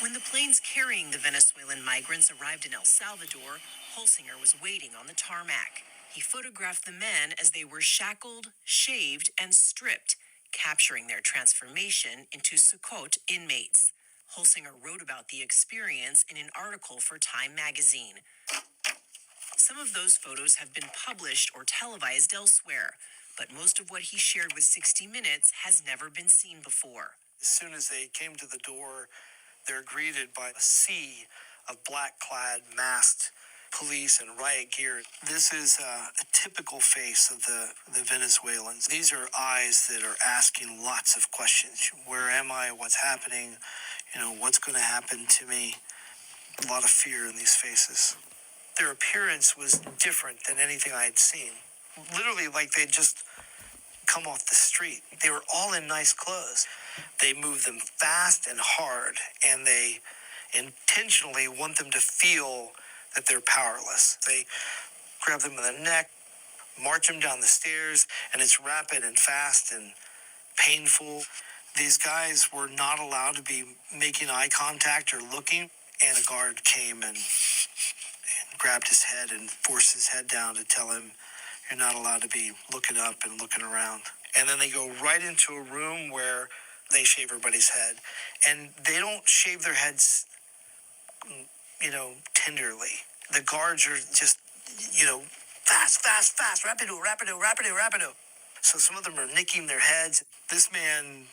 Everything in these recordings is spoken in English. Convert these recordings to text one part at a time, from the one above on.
When the planes carrying the Venezuelan migrants arrived in El Salvador, Holsinger was waiting on the tarmac. He photographed the men as they were shackled, shaved, and stripped, capturing their transformation into Sukkot inmates. Holsinger wrote about the experience in an article for Time magazine. Some of those photos have been published or televised elsewhere, but most of what he shared with 60 Minutes has never been seen before. As soon as they came to the door, they're greeted by a sea of black-clad, masked police and riot gear. This is a typical face of the Venezuelans. These are eyes that are asking lots of questions. Where am I? What's happening? What's going to happen to me? A lot of fear in these faces. Their appearance was different than anything I had seen. Literally like they'd just come off the street. They were all in nice clothes. They move them fast and hard, and they intentionally want them to feel that they're powerless. They grab them in the neck, march them down the stairs, and it's rapid and fast and painful. These guys were not allowed to be making eye contact or looking, and a guard came and grabbed his head and forced his head down to tell him, "You're not allowed to be looking up and looking around." And then they go right into a room where they shave everybody's head. And they don't shave their heads, tenderly. The guards are just, fast, rapido. So some of them are nicking their heads. This man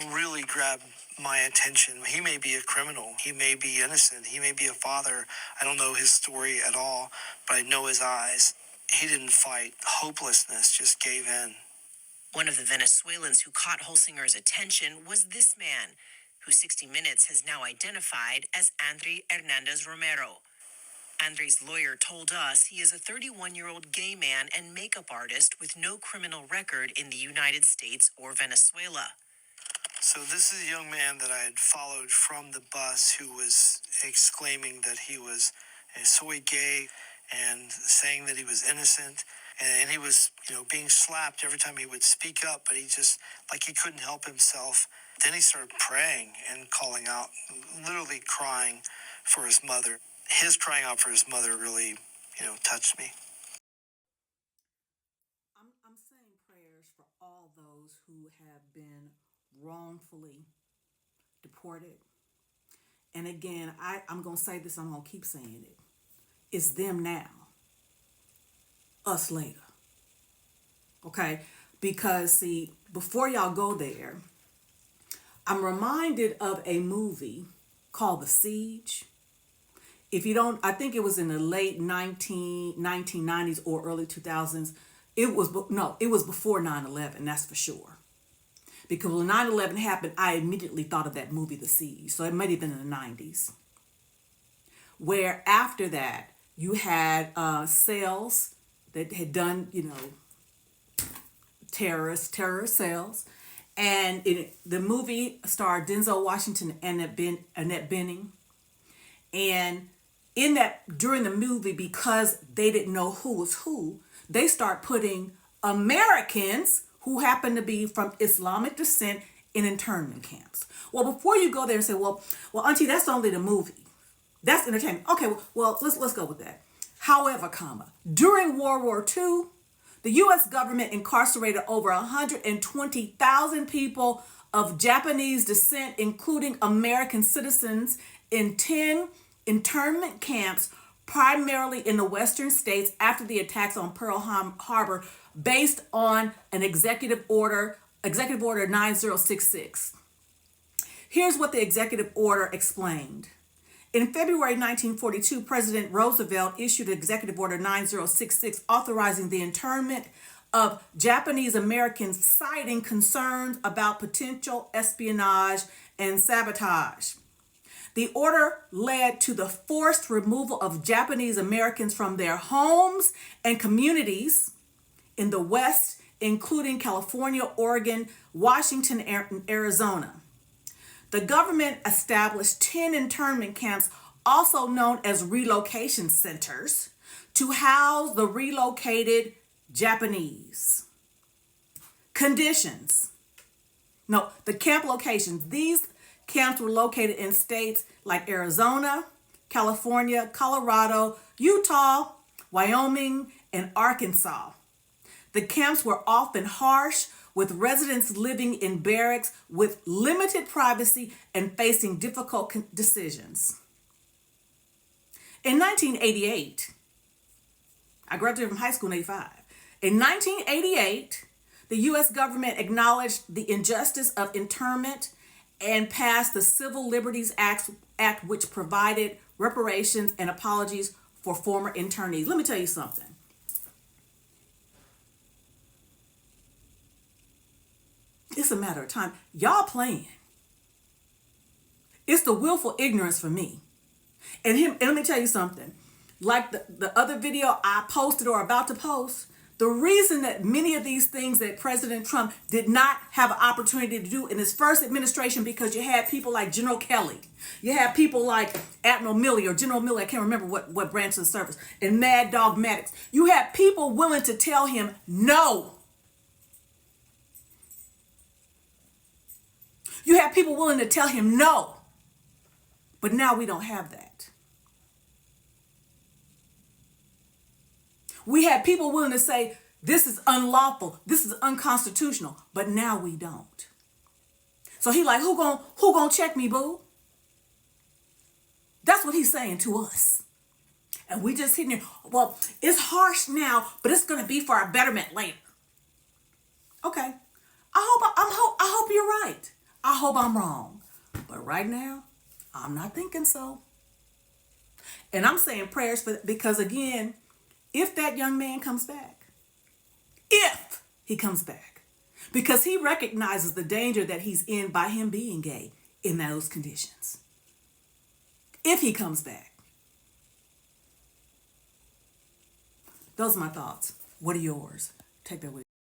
really grabbed my attention. He may be a criminal. He may be innocent. He may be a father. I don't know his story at all, but I know his eyes. He didn't fight. Hopelessness just gave in. One of the Venezuelans who caught Holsinger's attention was this man, who 60 Minutes has now identified as Andre Hernandez Romero. Andre's lawyer told us he is a 31-year-old gay man and makeup artist with no criminal record in the United States or Venezuela. So this is a young man that I had followed from the bus who was exclaiming that he was soy gay and saying that he was innocent. And he was, being slapped every time he would speak up, but he just, like he couldn't help himself. Then he started praying and calling out, literally crying for his mother. His crying out for his mother really, touched me. I'm saying prayers for all those who have been wrongfully deported. And again, I'm going to say this, I'm going to keep saying it. It's them now, us later. Okay? Because, see, before y'all go there, I'm reminded of a movie called The Siege. If you don't, I think it was in the late 1990s or early 2000s. It was before 9/11, that's for sure. Because when 9/11 happened, I immediately thought of that movie, The Siege. So it might have been in the 90s. Where after that, you had cells that had done, terrorist cells. And the movie starred Denzel Washington and Annette Bening. And during the movie, because they didn't know who was who, they start putting Americans who happen to be from Islamic descent in internment camps. Well, before you go there and say, well, Auntie, that's only the movie. That's entertainment. Okay, well, let's go with that. However, during World War II, the U.S. government incarcerated over 120,000 people of Japanese descent, including American citizens, in 10 internment camps, primarily in the western states after the attacks on Pearl Harbor, based on an Executive Order 9066. Here's what the executive order explained. In February 1942, President Roosevelt issued Executive Order 9066 authorizing the internment of Japanese Americans, citing concerns about potential espionage and sabotage. The order led to the forced removal of Japanese Americans from their homes and communities in the West, including California, Oregon, Washington, and Arizona. The government established 10 internment camps, also known as relocation centers, to house the relocated Japanese. Conditions. No, the camp locations. These Camps were located in states like Arizona, California, Colorado, Utah, Wyoming, and Arkansas. The camps were often harsh, with residents living in barracks with limited privacy and facing difficult decisions. In 1988, I graduated from high school in 85. In 1988, the U.S. government acknowledged the injustice of internment and passed the Civil Liberties Act, which provided reparations and apologies for former internees. Let me tell you something. It's a matter of time. Y'all playing. It's the willful ignorance for me. And let me tell you something. Like the other video I posted or about to post, the reason that many of these things that President Trump did not have an opportunity to do in his first administration, because you had people like General Kelly, you had people like Admiral Milley or General Milley, I can't remember what branch of the service, and Mad Dog Maddox. You had people willing to tell him no. You have people willing to tell him no. But now we don't have that. We had people willing to say, this is unlawful, this is unconstitutional, but now we don't. So he like, who gonna check me, boo? That's what he's saying to us. And we just sitting here, well, it's harsh now, but it's gonna be for our betterment later. Okay. I hope you're right. I hope I'm wrong. But right now, I'm not thinking so. And I'm saying prayers because again, if that young man comes back, if he comes back, because he recognizes the danger that he's in by him being gay in those conditions. If he comes back. Those are my thoughts. What are yours? Take that with you.